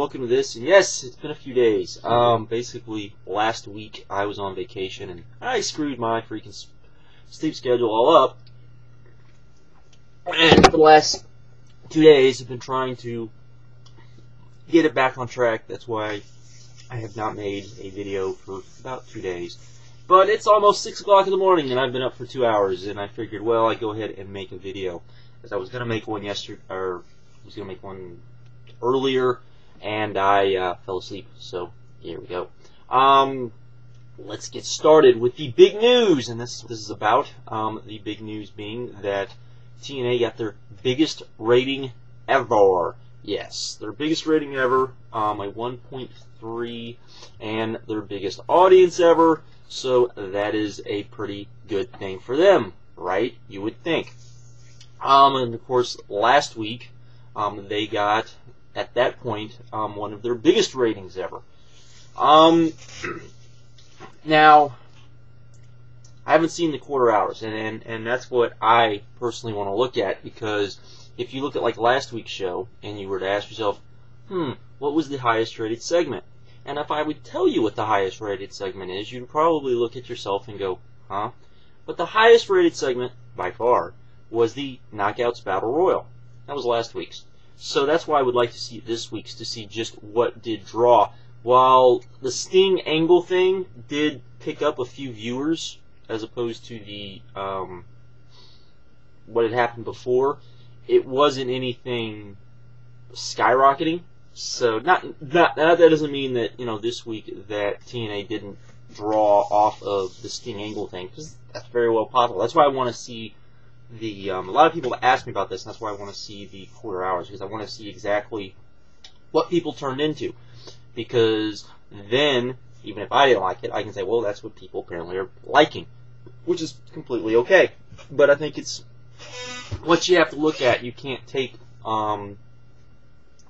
welcome to this. And yes, it's been a few days. Basically, last week I was on vacation and I screwed my freaking sleep schedule all up. And for the last 2 days I've been trying to get it back on track. That's why I have not made a video for about 2 days. But it's almost 6 o'clock in the morning and I've been up for 2 hours, and I figured, well, I'd go ahead and make a video. Because I was going to make one yesterday, or I was going to make one earlier, and I fell asleep. So, here we go. Let's get started with the big news, and this is about. The big news being that TNA got their biggest rating ever. Yes, their biggest rating ever, a 1.3, and their biggest audience ever. So that is a pretty good thing for them, right? You would think. And of course, last week they got, at that point, one of their biggest ratings ever. Now, I haven't seen the quarter hours, and that's what I personally want to look at, because if you look at like last week's show and you were to ask yourself, what was the highest rated segment? And if I would tell you what the highest rated segment is, you'd probably look at yourself and go, huh? But the highest rated segment, by far, was the Knockouts Battle Royal. That was last week's. So that's why I would like to see this week's, to see just what did draw. While the Sting Angle thing did pick up a few viewers, as opposed to the what had happened before, it wasn't anything skyrocketing. So that doesn't mean that, you know, this week that TNA didn't draw off of the Sting Angle thing, because that's very well possible. That's why I want to see the a lot of people ask me about this, and that's why I want to see the quarter hours, because I want to see exactly what people turned into. Because then, even if I didn't like it, I can say, well, that's what people apparently are liking, which is completely okay. But I think it's what you have to look at. You can't take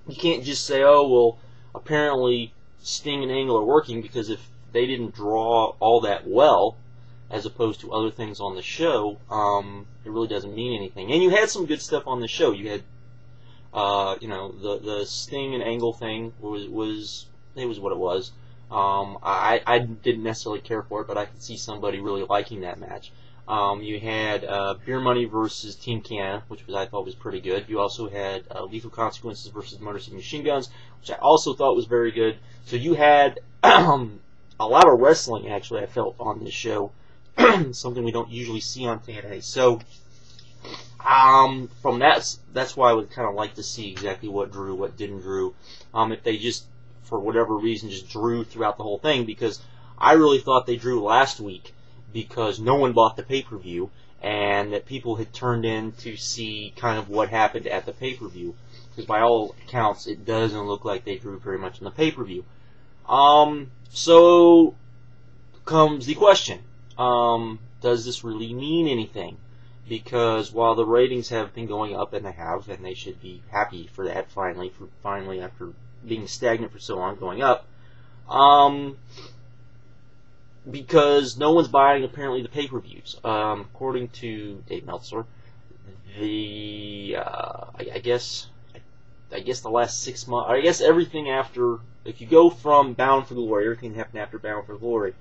you can't just say, oh, well, apparently Sting and Angle are working, because if they didn't draw all that well, as opposed to other things on the show, it really doesn't mean anything. And you had some good stuff on the show. You had, you know, the Sting and Angle thing was what it was. I didn't necessarily care for it, but I could see somebody really liking that match. You had Beer Money versus Team Canada, which I thought was pretty good. You also had Lethal Consequences versus Motor City Machine Guns, which I also thought was very good. So you had a lot of wrestling, actually, I felt, on this show. Something we don't usually see on TNA. So from that's why I would kind of like to see exactly what drew, what didn't drew. If they just, for whatever reason, just drew throughout the whole thing, because I really thought they drew last week, because no one bought the pay-per-view, and that people had turned in to see kind of what happened at the pay-per-view, because by all accounts, it doesn't look like they drew very much in the pay-per-view. So comes the question, does this really mean anything? Because while the ratings have been going up, and they have, and they should be happy for that, finally after being stagnant for so long, going up, because no one's buying, apparently, the pay-per-views. According to Dave Meltzer, I guess the last 6 months, I guess everything after, if you go from Bound for Glory, everything that happened after Bound for Glory,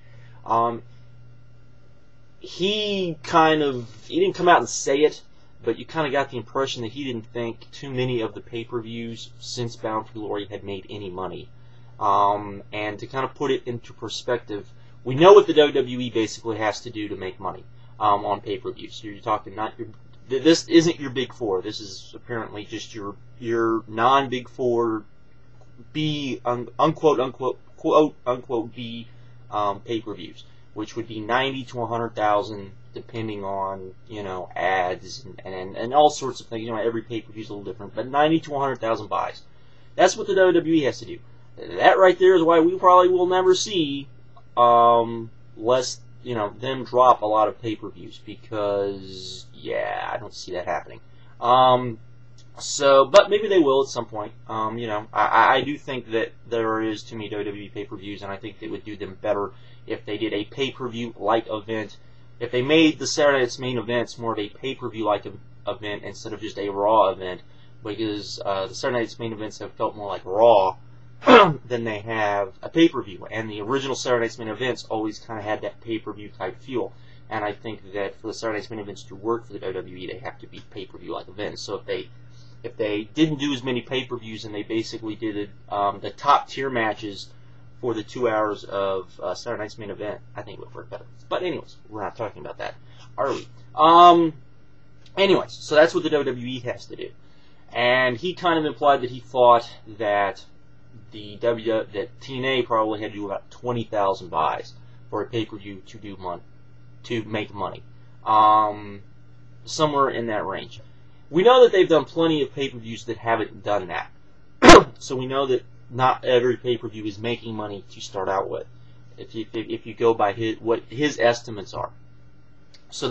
he didn't come out and say it, but you kind of got the impression that he didn't think too many of the pay-per-views since Bound for Glory had made any money. And to kind of put it into perspective, we know what the WWE basically has to do to make money on pay-per-views. So you're talking this isn't your Big Four. This is apparently just your non-Big Four B quote unquote B pay-per-views, which would be 90 to 100,000, depending on, you know, ads and all sorts of things. You know, every pay-per-view is a little different, but 90 to 100,000 buys. That's what the WWE has to do. That right there is why we probably will never see less, you know, them drop a lot of pay-per-views, because, yeah, I don't see that happening. So, but maybe they will at some point. You know, I do think that there is too many WWE pay-per-views, and I think it would do them better if they did a pay-per-view-like event. If they made the Saturday Night's Main Events more of a pay-per-view-like event instead of just a Raw event, because the Saturday Night's Main Events have felt more like Raw than they have a pay-per-view. And the original Saturday Night's Main Events always kind of had that pay-per-view type feel. And I think that for the Saturday Night's Main Events to work for the WWE, they have to be pay-per-view like events. So if they didn't do as many pay-per-views and they basically did the top tier matches for the 2 hours of Saturday Night's Main Event, I think it would work better. But anyways, we're not talking about that, are we? Anyways, so that's what the WWE has to do. And he kind of implied that he thought that that TNA probably had to do about 20,000 buys for a pay-per-view to make money. Somewhere in that range. We know that they've done plenty of pay-per-views that haven't done that. So we know that not every pay-per-view is making money to start out with, if you go by what his estimates are. So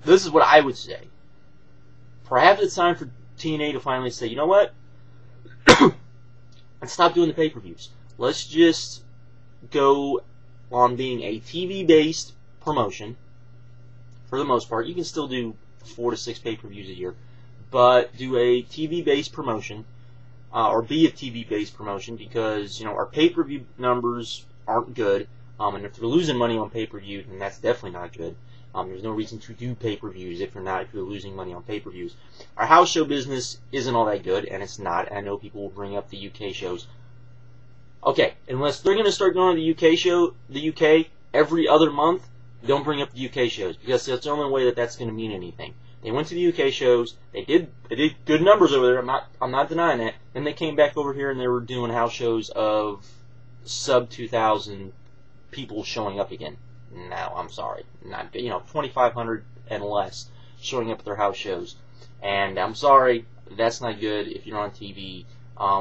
this is what I would say. Perhaps it's time for TNA to finally say, you know what? Let's stop doing the pay-per-views. Let's just go on being a TV-based promotion. For the most part, you can still do 4 to 6 pay-per-views a year, but do a TV-based promotion, or be a TV-based promotion, because our pay-per-view numbers aren't good, and if they're losing money on pay-per-view, then that's definitely not good. There's no reason to do pay-per-views if you're losing money on pay-per-views. Our house show business isn't all that good, and it's not. And I know people will bring up the UK shows. Okay, unless they're going to start going to the UK every other month, don't bring up the UK shows, because that's the only way that's going to mean anything. They went to the UK shows. They did good numbers over there. I'm not denying that. Then they came back over here and they were doing house shows of sub 2,000 people showing up again. No, I'm sorry, not good. 2,500 and less showing up at their house shows, and I'm sorry, that's not good if you're on TV,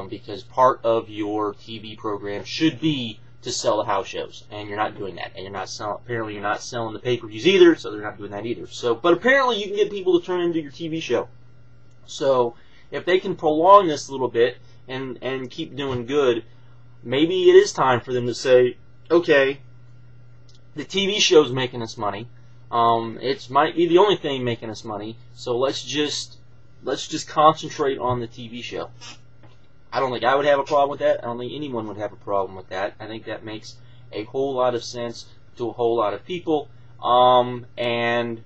because part of your TV program should be to sell the house shows, and you're not doing that, and apparently you're not selling the pay-per-views either, so they're not doing that either. So, but apparently you can get people to turn into your TV show. So, if they can prolong this a little bit and keep doing good, maybe it is time for them to say, okay, the TV show's making us money. It might be the only thing making us money. So let's just concentrate on the TV show. I don't think I would have a problem with that. I don't think anyone would have a problem with that. I think that makes a whole lot of sense to a whole lot of people. And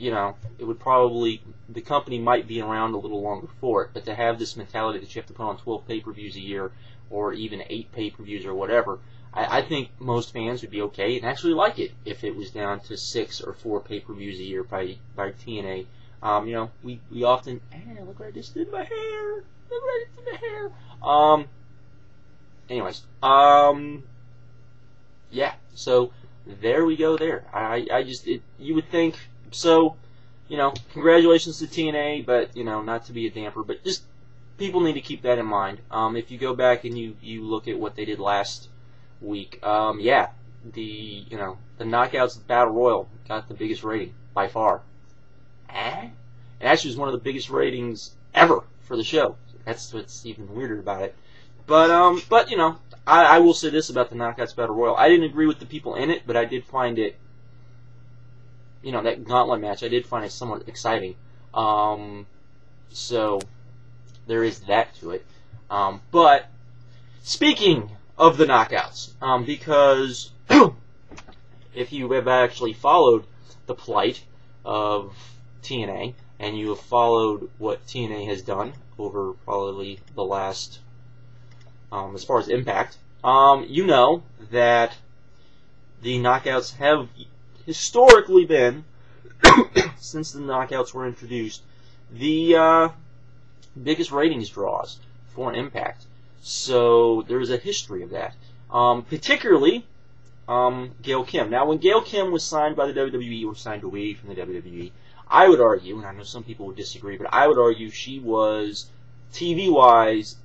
it would probably, the company might be around a little longer for it. But to have this mentality that you have to put on 12 pay-per-views a year, or even 8 pay-per-views or whatever, I think most fans would be okay and actually like it if it was down to 6 or 4 pay-per-views a year by TNA. We often, look what I just did to my hair. Look what I did to my hair. Anyways, yeah. So there we go. There. You would think so. Congratulations to TNA, but not to be a damper, but just people need to keep that in mind. If you go back and you look at what they did last week, the Knockouts Battle Royal got the biggest rating by far. It actually was one of the biggest ratings ever for the show. That's what's even weirder about it. But I will say this about the Knockouts Battle Royal. I didn't agree with the people in it, but I did find it, that gauntlet match, I did find it somewhat exciting. So there is that to it. But speaking of the Knockouts, because if you have actually followed the plight of TNA, and you have followed what TNA has done over probably the last, as far as Impact, you know that the Knockouts have historically been, since the Knockouts were introduced, the biggest ratings draws for Impact. So there's a history of that. Particularly Gail Kim. Now, when Gail Kim was signed by the WWE, or signed away from the WWE, I would argue, and I know some people would disagree, but I would argue she was, TV-wise,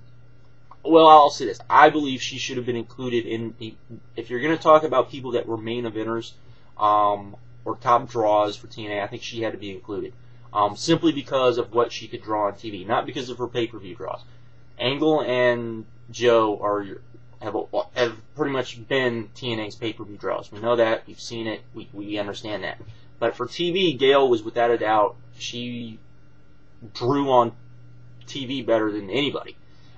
well, I'll say this. I believe she should have been included in the, if you're going to talk about people that were main eventers, or top draws for TNA, I think she had to be included. Simply because of what she could draw on TV, not because of her pay-per-view draws. Angle and Joe have pretty much been TNA's pay-per-view draws. We know that. We've seen it. We understand that. But for TV, Gail was without a doubt, she drew on TV better than anybody.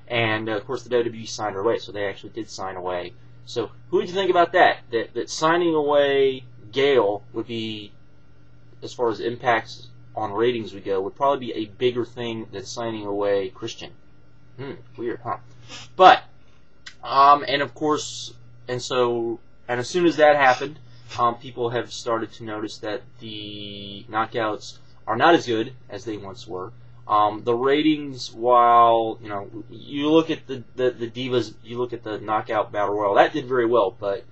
And of course the WWE signed her away, so they actually did sign away. So who would you think about that? That signing away Gail would be, as far as impacts on ratings would go, would probably be a bigger thing than signing away Christian. Weird, huh? But and of course, and as soon as that happened, people have started to notice that the knockouts are not as good as they once were. The ratings, while, you know, you look at the Divas, you look at the Knockout Battle Royal, that did very well, but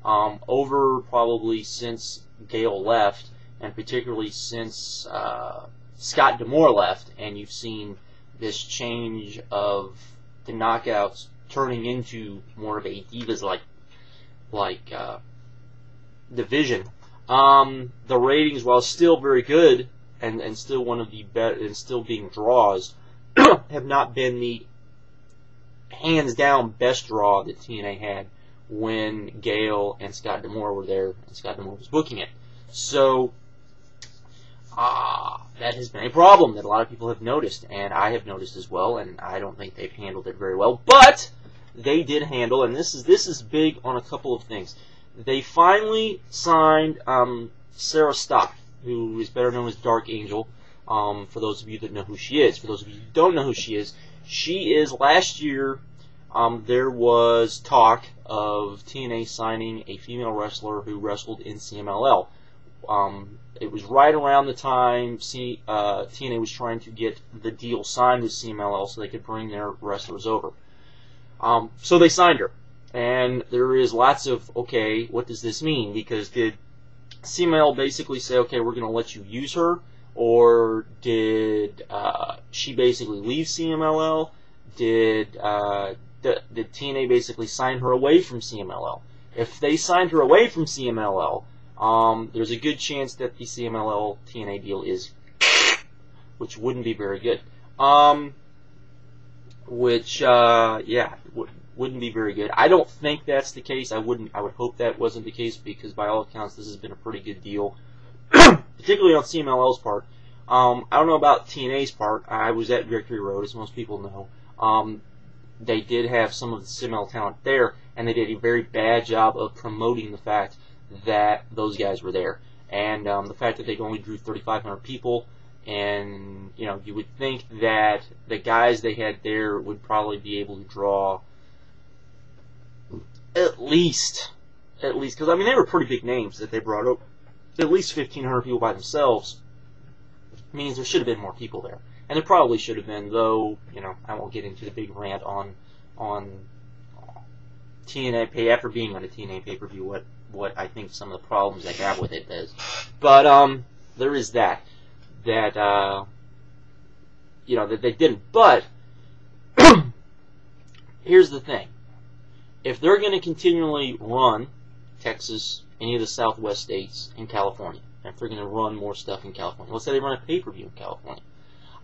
over probably since Gail left, and particularly since Scott D'Amore left, and you've seen this change of the knockouts turning into more of a Divas-like division, the ratings, while still very good, and still one of the better, and still being draws, have not been the hands down best draw that TNA had when Gail and Scott D'Amore were there, and Scott D'Amore was booking it. So that has been a problem that a lot of people have noticed, and I have noticed as well, and I don't think they've handled it very well. But they did handle, and this is big on a couple of things. They finally signed Sarah Stock, who is better known as Dark Angel, for those of you that know who she is. For those of you who don't know who she is last year, there was talk of TNA signing a female wrestler who wrestled in CMLL. It was right around the time TNA was trying to get the deal signed with CMLL so they could bring their wrestlers over. So they signed her. And there is lots of, okay, what does this mean? Because did CMLL basically say, okay, we're going to let you use her? Or did she basically leave CMLL? Did TNA basically sign her away from CMLL? If they signed her away from CMLL, there's a good chance that the CMLL TNA deal is, which wouldn't be very good. Wouldn't be very good. I don't think that's the case. I would hope that wasn't the case, because by all accounts this has been a pretty good deal, particularly on CMLL's part. I don't know about TNA's part. I was at Victory Road, as most people know. They did have some of the CMLL talent there, and they did a very bad job of promoting the fact that those guys were there, and the fact that they only drew 3,500 people. And you know, you would think that the guys they had there would probably be able to draw at least, because I mean they were pretty big names that they brought up. At least 1,500 people by themselves means there should have been more people there, and there probably should have been. Though, you know, I won't get into the big rant on TNA Pay after being on a TNA Pay Per View. What I think some of the problems they have with it is, but there is that you know, that they didn't. But here's the thing. If they're going to continually run Texas, any of the Southwest states, and California, and if they're going to run more stuff in California, let's say they run a pay-per-view in California,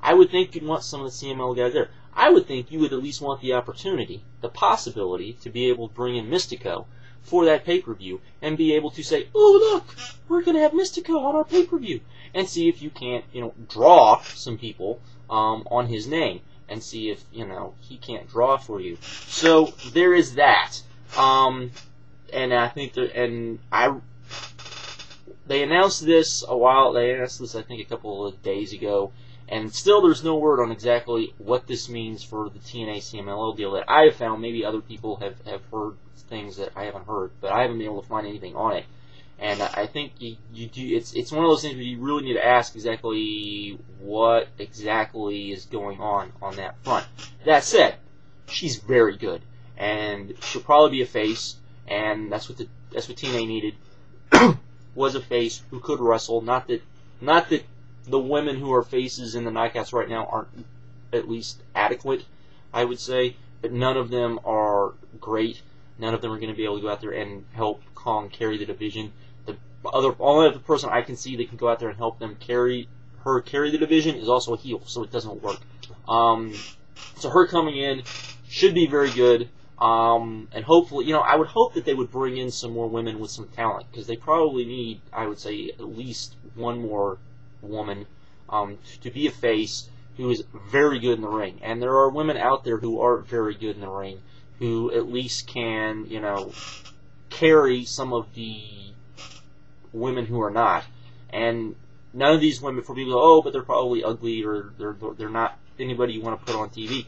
I would think you'd want some of the CML guys there. I would think you would at least want the opportunity, the possibility, to be able to bring in Mystico for that pay-per-view, and be able to say, oh, look, we're going to have Mystico on our pay-per-view, and see if you can't, you know, draw some people on his name, and see if, you know, he can't draw for you. So there is that. And I think they announced this I think a couple of days ago, and still there's no word on exactly what this means for the TNA CMLL deal that I have found. Maybe other people have heard things that I haven't heard, but I haven't been able to find anything on it. And I think you do. It's one of those things where you really need to ask exactly what exactly is going on that front. That said, she's very good, and she'll probably be a face, and that's what TNA needed was a face who could wrestle. Not that the women who are faces in the knockouts right now aren't at least adequate, I would say, but none of them are great. None of them are going to be able to go out there and help Kong carry the division. Only other person I can see that can go out there and help them carry the division is also a heel, so it doesn't work. So her coming in should be very good, and hopefully, you know, I would hope that they would bring in some more women with some talent, because they probably need, I would say, at least one more woman to be a face, who is very good in the ring. And there are women out there who are very good in the ring, who at least can, you know, carry some of the women who are not. And none of these women, for people, oh, but they're probably ugly, or they're not anybody you want to put on TV.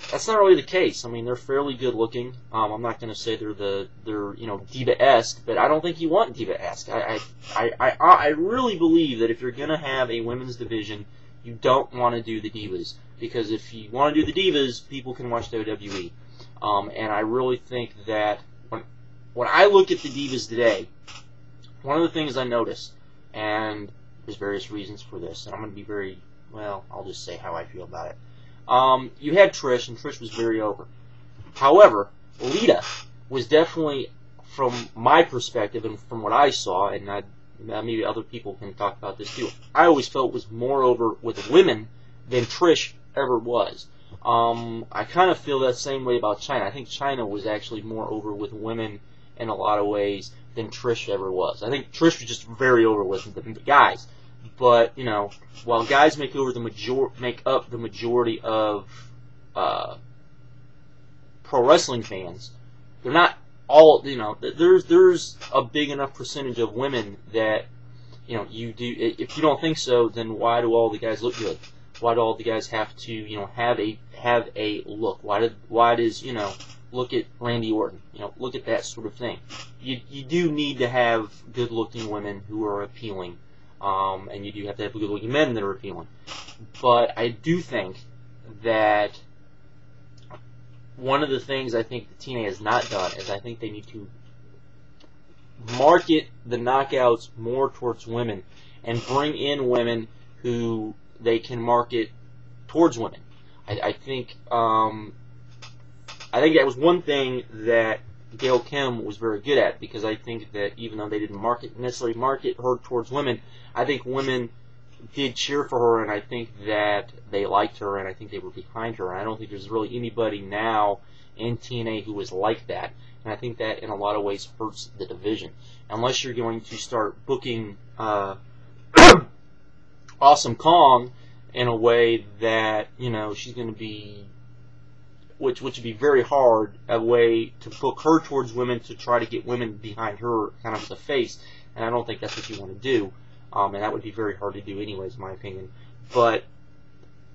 That's not really the case. I mean, they're fairly good looking. I'm not going to say they're you know, diva-esque, but I don't think you want diva-esque. I really believe that if you're going to have a women's division, you don't want to do the divas, because if you want to do the divas, people can watch WWE. And I really think that when I look at the divas today, one of the things I noticed, and there's various reasons for this, and I'm going to be very, well, I'll just say how I feel about it. You had Trish, and Trish was very over. However, Lita was definitely, from my perspective and from what I saw, and maybe other people can talk about this too, I always felt was more over with women than Trish ever was. I kind of feel that same way about Chyna. I think Chyna was actually more over with women in a lot of ways than Trish ever was. I think Trish was just very over with the guys. But, you know, while guys make up the majority of pro wrestling fans, they're not all, you know, there's a big enough percentage of women that, you know, you do. If you don't think so, then why do all the guys look good? Why do all the guys have to, you know, have a look? Why does, you know, look at Randy Orton, you know, look at that sort of thing. You do need to have good-looking women who are appealing, and you do have to have good-looking men that are appealing. But I do think that one of the things I think the TNA has not done is I think they need to market the knockouts more towards women and bring in women who they can market towards women. I think that was one thing that Gail Kim was very good at, because I think that even though they didn't necessarily market her towards women, I think women did cheer for her, and I think that they liked her, and I think they were behind her. And I don't think there's really anybody now in TNA who is like that. And I think that in a lot of ways hurts the division. Unless you're going to start booking Awesome Kong in a way that, you know, she's going to be, which would be very hard, a way to book her towards women to try to get women behind her kind of as a face. And I don't think that's what you want to do. And that would be very hard to do anyways, in my opinion. But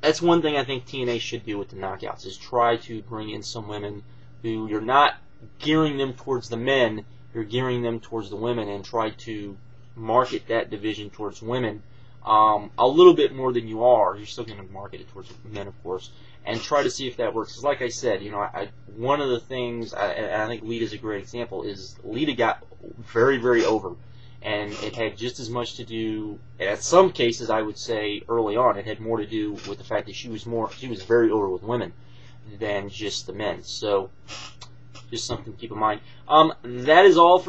that's one thing I think TNA should do with the knockouts, is try to bring in some women who you're not gearing them towards the men, you're gearing them towards the women, and try to market that division towards women a little bit more than you are. You're still going to market it towards men, of course, and try to see if that works. Because like I said, you know, one of the things, I think Lita's a great example, is Lita got very, very over. And it had just as much to do, in some cases I would say early on, it had more to do with the fact that she was very over with women than just the men. So, just something to keep in mind. That is all for